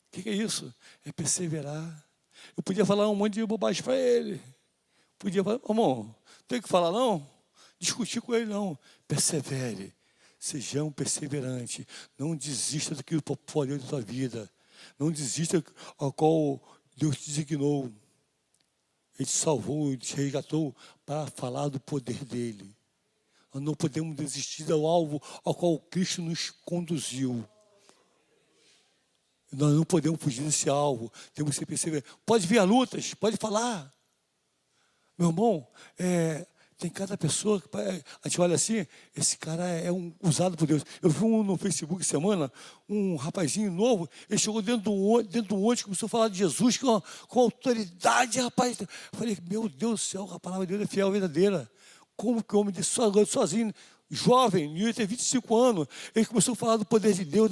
A: O que é isso? É perseverar. Eu podia falar um monte de bobagem para ele. Podia falar, irmão, tem que falar não? Discutir com ele não. Persevere. Sejam perseverantes. Não desista daquilo que pode da tua vida. Não desista ao qual Deus te designou. Ele te salvou, ele te resgatou para falar do poder dele. Nós não podemos desistir do alvo ao qual Cristo nos conduziu. Nós não podemos fugir desse alvo. Temos que ser perseverantes. Pode vir a lutas, pode falar. Meu irmão, tem cada pessoa que a gente olha assim, esse cara é usado por Deus. Eu vi no Facebook semana, um rapazinho novo, ele chegou dentro do ônibus, começou a falar de Jesus com autoridade, rapaz. Eu falei, meu Deus do céu, a palavra de Deus é fiel, verdadeira. Como que o homem desse sozinho, jovem, devia ter 25 anos, ele começou a falar do poder de Deus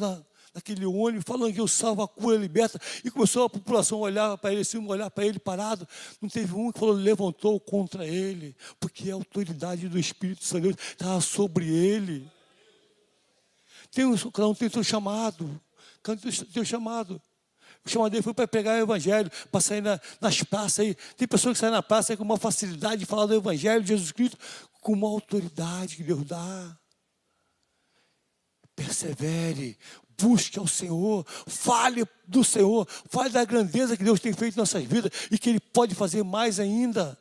A: naquele ônibus, falando que eu salvo, a cura, liberta, e começou a população a olhar para ele, assim, olhar para ele parado. Não teve um que falou, levantou contra ele, porque a autoridade do Espírito Santo estava sobre ele. Cada um tem seu chamado, cada um tem seu chamado. O chamado dele foi para pregar o Evangelho, para sair nas praças aí. Tem pessoas que saem na praça aí com uma facilidade de falar do Evangelho de Jesus Cristo, com uma autoridade que Deus dá. Persevere, busque ao Senhor, fale do Senhor, fale da grandeza que Deus tem feito em nossas vidas e que Ele pode fazer mais ainda.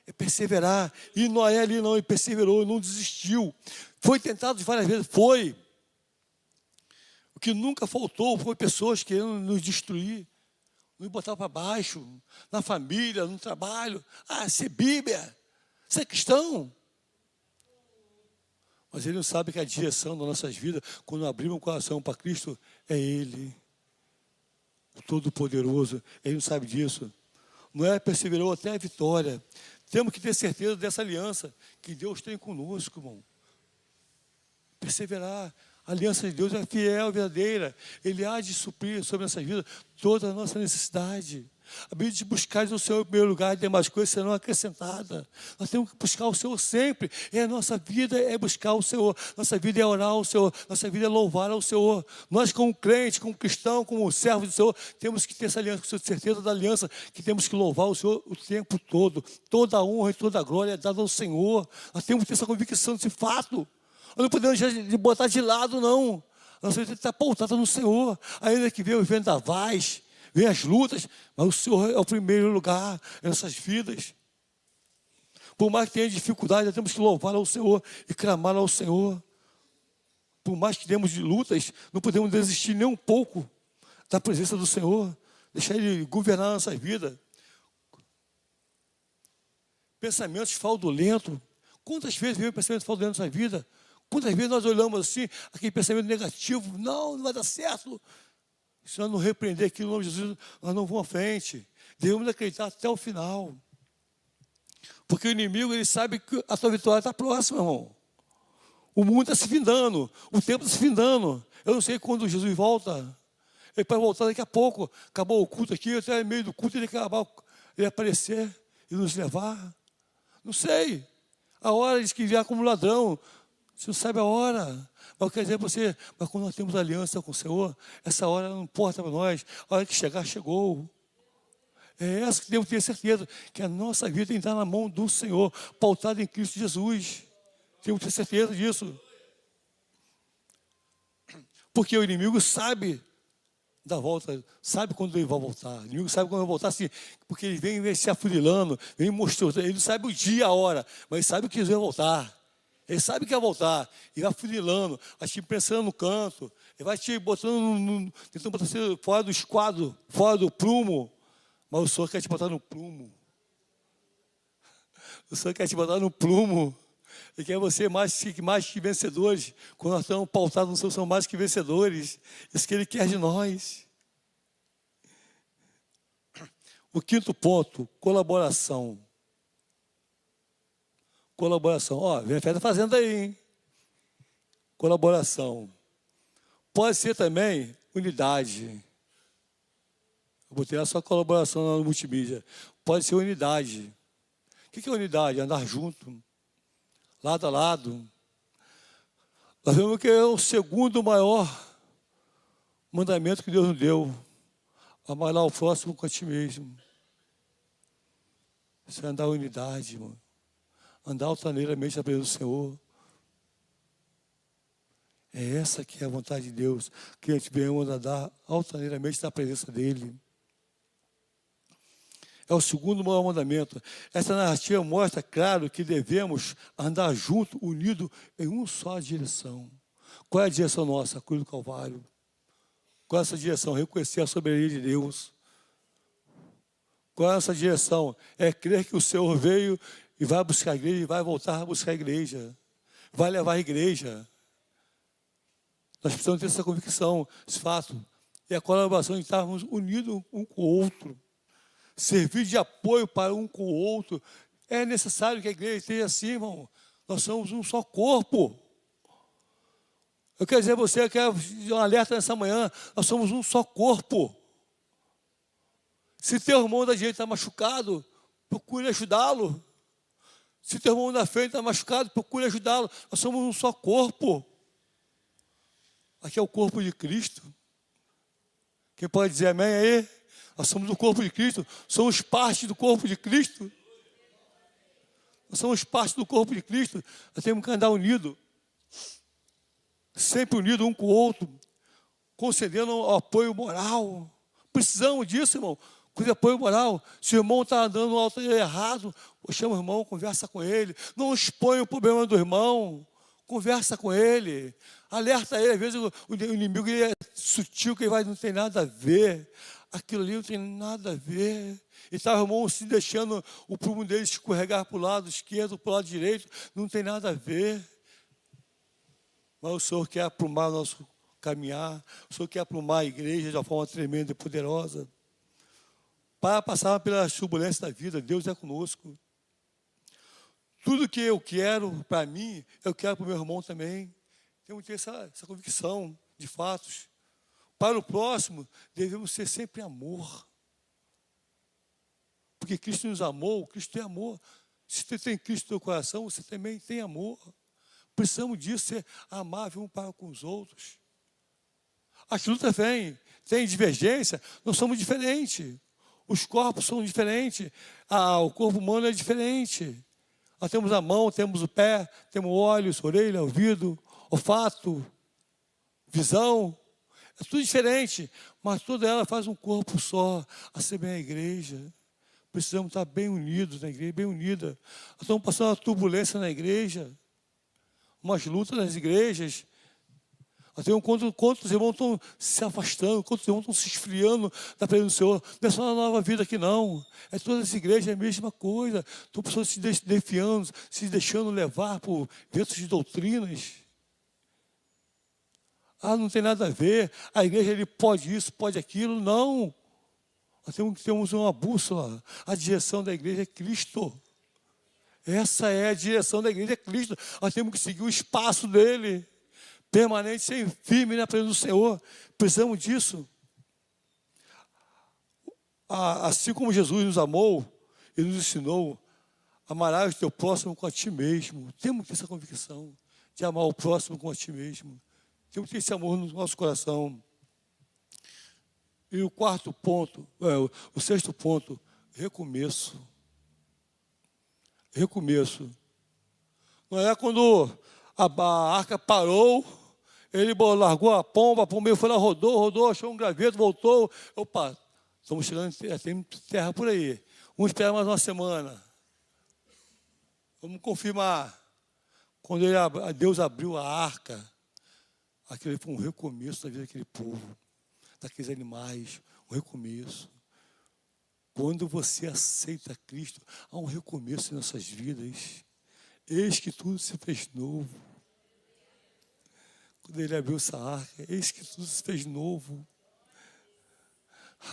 A: É perseverar. E Noé ali não, ele perseverou, não desistiu. Foi tentado várias vezes, foi. O que nunca faltou foi pessoas querendo nos destruir, nos botar para baixo, na família, no trabalho. Ser Bíblia, ser cristão. Mas ele não sabe que a direção das nossas vidas, quando abrimos o coração para Cristo, é Ele, o Todo-Poderoso. Ele não sabe disso. Noé perseverou até a vitória. Temos que ter certeza dessa aliança que Deus tem conosco, irmão. Perseverar. A aliança de Deus é fiel, verdadeira. Ele há de suprir sobre nossa vida toda a nossa necessidade. A Bíblia diz: buscar o Senhor em primeiro lugar, e demais coisas serão acrescentadas. Nós temos que buscar o Senhor sempre. A nossa vida é buscar o Senhor. Nossa vida é orar ao Senhor. Nossa vida é louvar ao Senhor. Nós, como crente, como cristão, como servo do Senhor, temos que ter essa aliança, com certeza da aliança, que temos que louvar o Senhor o tempo todo. Toda a honra e toda a glória é dada ao Senhor. Nós temos que ter essa convicção desse fato. Nós não podemos deixar de botar de lado, não. Nossa vida está pautada no Senhor. Ainda que venham os vendavais, vem as lutas, mas o Senhor é o primeiro lugar em nossas vidas. Por mais que tenha dificuldade, nós temos que louvar ao Senhor e clamar ao Senhor. Por mais que tenhamos de lutas, não podemos desistir nem um pouco da presença do Senhor. Deixar Ele governar a nossa vida. Pensamentos fraudulentos. Quantas vezes vem o pensamento fraudulento na nossa vida? Quantas vezes nós olhamos assim, aquele pensamento negativo, não vai dar certo. Se nós não repreender aquilo em nome de Jesus, nós não vamos à frente. Devemos acreditar até o final. Porque o inimigo, ele sabe que a sua vitória está próxima, irmão. O mundo está se findando, o tempo está se findando. Eu não sei quando Jesus volta. Ele pode voltar daqui a pouco. Acabou o culto aqui, até no meio do culto ele acabar, ele aparecer e nos levar. Não sei. A hora diz que vier como ladrão. Você não sabe a hora. Mas eu quero dizer para você, mas quando nós temos aliança com o Senhor, essa hora não importa para nós. A hora que chegar, chegou. É essa que temos que ter certeza, que a nossa vida tem que estar na mão do Senhor, pautada em Cristo Jesus. Temos que ter certeza disso. Porque o inimigo sabe da volta, sabe quando ele vai voltar. O inimigo sabe quando ele vai voltar, assim, porque ele vem se afunilando, vem mostrando. Ele não sabe o dia, a hora, mas ele sabe que ele vai voltar. Ele sabe que vai voltar, e vai funilando, vai te prensando no canto, ele vai te botando, tentando botar você fora do esquadro, fora do prumo, mas o Senhor quer te botar no prumo. O Senhor quer te botar no prumo. Ele quer você mais que vencedores. Quando nós estamos pautados no Senhor, somos mais que vencedores. Isso que Ele quer de nós. O quinto ponto, colaboração. Colaboração. Ó, vem a fé da fazenda aí, hein? Colaboração. Pode ser também unidade. Eu botei a sua colaboração na multimídia. Pode ser unidade. O que é unidade? Andar junto, lado a lado. Nós vemos que é o segundo maior mandamento que Deus nos deu. Amar ao próximo com a ti mesmo. Isso é andar em unidade, irmão. Andar altaneiramente na presença do Senhor. É essa que é a vontade de Deus, que a gente venhamos andar altaneiramente na presença dEle. É o segundo maior mandamento. Essa narrativa mostra, claro, que devemos andar juntos, unidos em uma só direção. Qual é a direção nossa? A cruz do Calvário. Qual é essa direção? Reconhecer a soberania de Deus. Qual é essa direção? É crer que o Senhor veio e vai buscar a igreja, e vai voltar a buscar a igreja. Vai levar a igreja. Nós precisamos ter essa convicção, esse fato. E a colaboração de estarmos unidos um com o outro. Servir de apoio para um com o outro. É necessário que a igreja esteja assim, irmão. Nós somos um só corpo. Eu quero dizer a você, eu quero dar um alerta nessa manhã. Nós somos um só corpo. Se teu irmão da direita está machucado, procure ajudá-lo. Se teu irmão da frente está machucado, procure ajudá-lo. Nós somos um só corpo. Aqui é o corpo de Cristo. Quem pode dizer amém aí? Nós somos o corpo de Cristo. Somos parte do corpo de Cristo. Nós somos parte do corpo de Cristo. Nós temos que andar unidos. Sempre unidos um com o outro. Concedendo apoio moral. Precisamos disso, irmão. Com apoio moral. Se o irmão está andando no alto errado, chama o irmão, conversa com ele. Não expõe o problema do irmão. Conversa com ele. Alerta ele. Às vezes o inimigo ele é sutil, que ele não tem nada a ver. Aquilo ali não tem nada a ver. E está o irmão se deixando o prumo dele escorregar para o lado esquerdo, para o lado direito. Não tem nada a ver. Mas o Senhor quer aprumar o nosso caminhar, o Senhor quer aprumar a igreja de uma forma tremenda e poderosa. Para passar pelas turbulências da vida, Deus é conosco. Tudo que eu quero para mim, eu quero para o meu irmão também. Temos que ter essa convicção de fatos. Para o próximo, devemos ser sempre amor. Porque Cristo nos amou, Cristo é amor. Se você tem Cristo no seu coração, você também tem amor. Precisamos disso, ser amável um para com os outros. As lutas vêm, tem divergência, nós somos diferentes. Os corpos são diferentes. O corpo humano é diferente. Nós temos a mão, temos o pé, temos olhos, orelha, ouvido, olfato, visão. É tudo diferente, mas toda ela faz um corpo só, a ser bem a igreja. Precisamos estar bem unidos na igreja, bem unida. Nós estamos passando uma turbulência na igreja, umas lutas nas igrejas. Nós temos quantos irmãos estão se afastando, quantos irmãos estão se esfriando da presença do Senhor. Não é só na Nova Vida aqui não. É todas as igrejas, é a mesma coisa. Estão pessoas se defiando, se deixando levar por ventos de doutrinas. Não tem nada a ver. A igreja ele pode isso, pode aquilo. Não. Nós temos uma bússola. A direção da igreja é Cristo. Essa é a direção da igreja, é Cristo. Nós temos que seguir o espaço dele. Permanente, sempre firme na presença do Senhor. Precisamos disso. Assim como Jesus nos amou, Ele nos ensinou, amarás o teu próximo com a ti mesmo. Temos que ter essa convicção de amar o próximo com a ti mesmo. Temos que ter esse amor no nosso coração. E o quarto ponto, o sexto ponto, recomeço. Recomeço. Não é quando a arca parou, ele largou a pomba foi lá, rodou, achou um graveto, voltou. Opa, estamos chegando, tem terra por aí. Vamos esperar mais uma semana. Vamos confirmar. Quando Deus abriu a arca, aquele foi um recomeço da vida daquele povo, daqueles animais, um recomeço. Quando você aceita Cristo, há um recomeço em nossas vidas. Eis que tudo se fez novo. Quando ele abriu essa arca, eis que tudo se fez novo.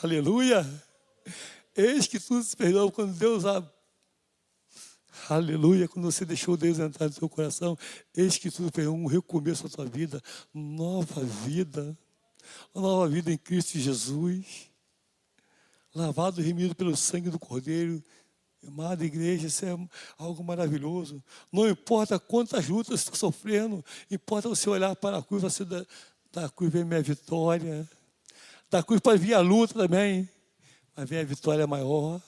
A: Aleluia! Eis que tudo se fez novo. Quando Deus abriu. Aleluia! Quando você deixou Deus entrar no seu coração, eis que tudo fez um recomeço na tua vida. Nova vida. Uma nova vida em Cristo Jesus. Lavado e remido pelo sangue do Cordeiro. Amada igreja, isso é algo maravilhoso. Não importa quantas lutas você está sofrendo, importa você olhar para a cruz, você da cruz vem minha vitória. Da cruz pode vir a luta também, mas vem a vitória maior.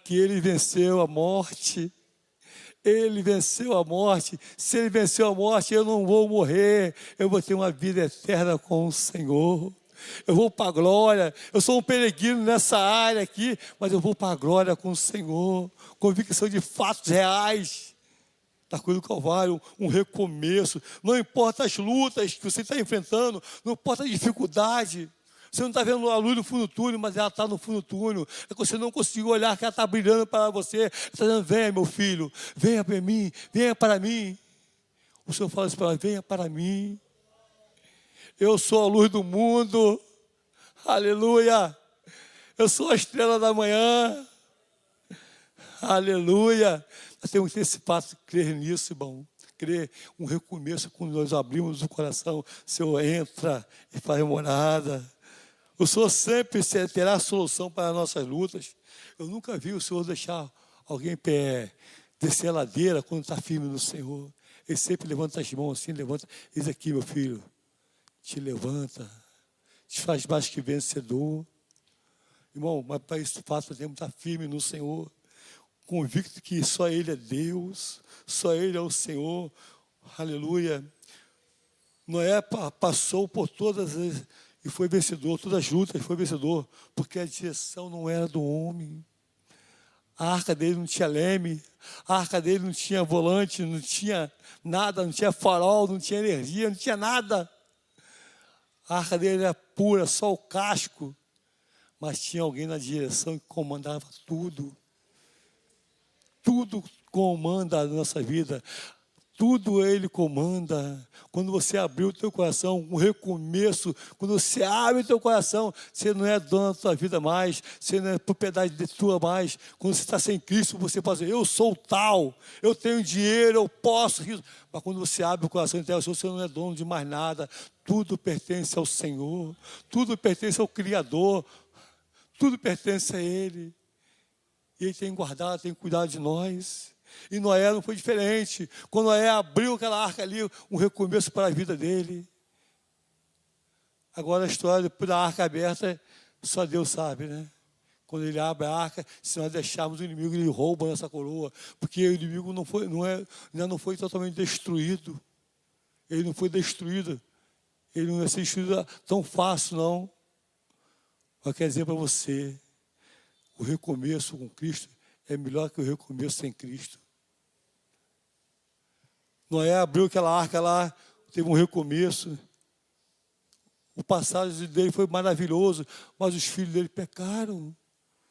A: Que ele venceu a morte. Ele venceu a morte. Se ele venceu a morte, eu não vou morrer. Eu vou ter uma vida eterna com o Senhor. Eu vou para a glória. Eu sou um peregrino nessa área aqui, mas eu vou para a glória com o Senhor. Convicção de fatos reais. Da cruz do Calvário, um recomeço. Não importa as lutas que você está enfrentando, não importa a dificuldade. Você não está vendo a luz no fundo do túnel, mas ela está no fundo do túnel. É que você não conseguiu olhar que ela está brilhando para você. Está dizendo, venha meu filho, venha para mim, venha para mim. O Senhor fala assim para ela, venha para mim. Eu sou a luz do mundo. Aleluia. Eu sou a estrela da manhã. Aleluia. Nós temos que ter esse passo, crer nisso, irmão. Crer um recomeço quando nós abrimos o coração. O Senhor entra e faz morada. O Senhor sempre terá a solução para as nossas lutas. Eu nunca vi o Senhor deixar alguém descer a ladeira quando está firme no Senhor. Ele sempre levanta as mãos assim, levanta. Eis aqui, meu filho. Te levanta, te faz mais que vencedor. Irmão, mas para isso fato, temos que estar firme no Senhor, convicto que só Ele é Deus, só Ele é o Senhor. Aleluia. Noé passou por todas as e foi vencedor, todas as lutas foi vencedor, porque a direção não era do homem. A arca dele não tinha leme, a arca dele não tinha volante, não tinha nada, não tinha farol, não tinha energia, não tinha nada. A arca dele era pura, só o casco. Mas tinha alguém na direção que comandava tudo. Tudo comanda a nossa vida. Tudo Ele comanda. Quando você abrir o teu coração, um recomeço, quando você abre o teu coração, você não é dono da tua vida mais, você não é propriedade de tua mais. Quando você está sem Cristo, você pode dizer, eu sou tal, eu tenho dinheiro, eu posso. Mas quando você abre o coração inteiro, você não é dono de mais nada. Tudo pertence ao Senhor, tudo pertence ao Criador, tudo pertence a Ele. E Ele tem guardado, tem cuidado de nós. E Noé não foi diferente. Quando Noé abriu aquela arca ali, um recomeço para a vida dele. Agora a história da arca aberta, só Deus sabe, né? Quando ele abre a arca, se nós deixarmos o inimigo, ele rouba a nossa coroa. Porque o inimigo ainda não foi totalmente destruído. Ele não foi destruído. Ele não vai ser destruído tão fácil, não. Mas quer dizer para você, o recomeço com Cristo é melhor que o recomeço sem Cristo. Noé abriu aquela arca lá, teve um recomeço. O passado dele foi maravilhoso, mas os filhos dele pecaram.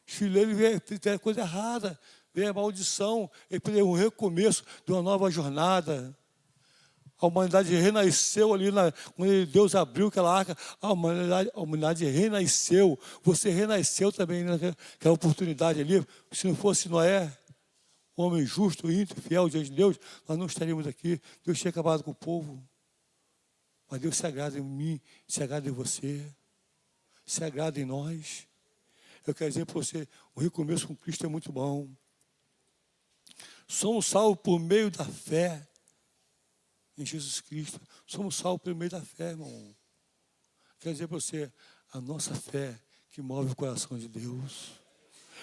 A: Os filhos dele fizeram coisa errada, veio a maldição. Ele teve um recomeço de uma nova jornada. A humanidade renasceu ali, quando Deus abriu aquela arca, a humanidade renasceu. Você renasceu também naquela oportunidade ali. Se não fosse Noé, um homem justo, íntegro, fiel diante de Deus, nós não estaríamos aqui. Deus tinha acabado com o povo. Mas Deus se agrada em mim, se agrada em você, se agrada em nós. Eu quero dizer para você, o recomeço com Cristo é muito bom. Somos salvos por meio da fé em Jesus Cristo. Somos salvos por meio da fé, irmão. Quero dizer para você, a nossa fé que move o coração de Deus.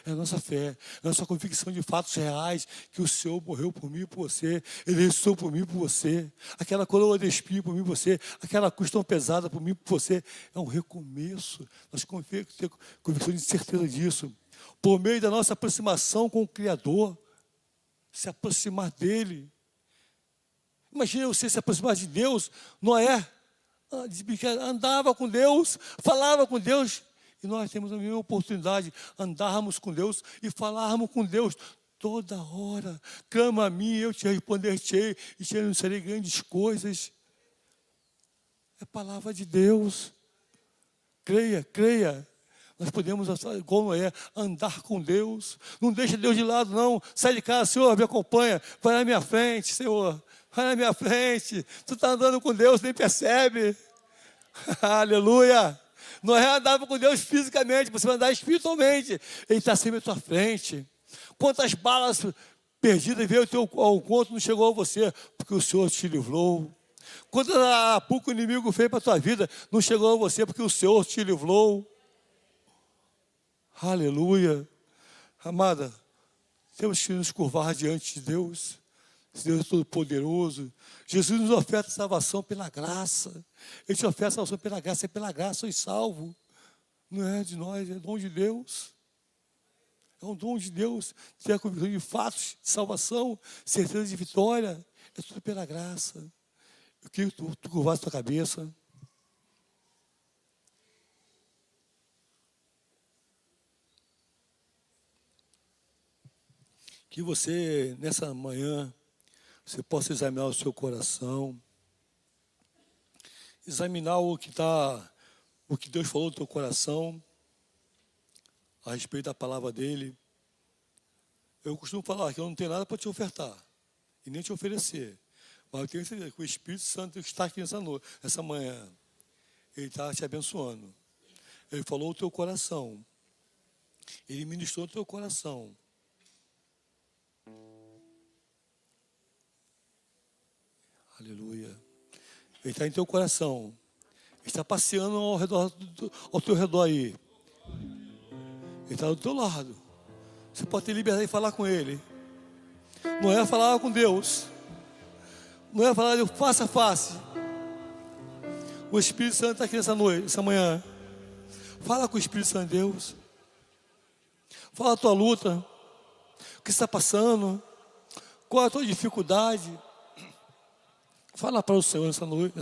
A: É a nossa fé, a nossa convicção de fatos reais, que o Senhor morreu por mim e por você, Ele ressuscitou por mim e por você, aquela coroa de espinho por mim e por você, aquela cruz tão pesada por mim e por você, é um recomeço. Nós temos convicção de certeza disso. Por meio da nossa aproximação com o Criador, se aproximar dEle. Imagina você se aproximar de Deus. Noé andava com Deus, falava com Deus. E nós temos a mesma oportunidade de andarmos com Deus e falarmos com Deus toda hora. Clama a mim, eu te responder-te-ei e te anunciarei grandes coisas. É a palavra de Deus. Creia, creia. Nós podemos, igual Noé, andar com Deus. Não deixa Deus de lado, não. Sai de casa, Senhor, me acompanha. Vai na minha frente, Senhor. Vai na minha frente. Tu está andando com Deus, nem percebe. Aleluia. Noé andava com Deus fisicamente, você vai andar espiritualmente. Ele está sempre à tua frente. Quantas balas perdidas veio ao encontro, não chegou a você, porque o Senhor te livrou. Quantas arapuca o inimigo fez para a tua vida, não chegou a você, porque o Senhor te livrou. Aleluia. Amada, temos que nos curvar diante de Deus. Deus é Todo-Poderoso. Jesus nos oferta salvação pela graça. Ele te oferta salvação pela graça. É pela graça sois salvo. Não é de nós, é dom de Deus. É um dom de Deus. Ter a convicção de fatos de salvação, certeza de vitória. É tudo pela graça. Eu queria que tu curvasse tua cabeça. Que você, nessa manhã, você possa examinar o seu coração, examinar o que Deus falou no teu coração, a respeito da palavra dEle. Eu costumo falar que eu não tenho nada para te ofertar, e nem te oferecer, mas eu tenho certeza que o Espírito Santo está aqui nessa manhã, Ele está te abençoando. Ele falou o teu coração, Ele ministrou o teu coração. Aleluia. Ele está em teu coração. Ele está passeando ao teu redor aí. Ele está do teu lado. Você pode ter liberdade de falar com Ele. Não é falar com Deus. Não é falar de face a face. O Espírito Santo está aqui essa manhã. Fala com o Espírito Santo de Deus. Fala a tua luta. O que está passando. Qual é a tua dificuldade. Fala para o Senhor nessa noite.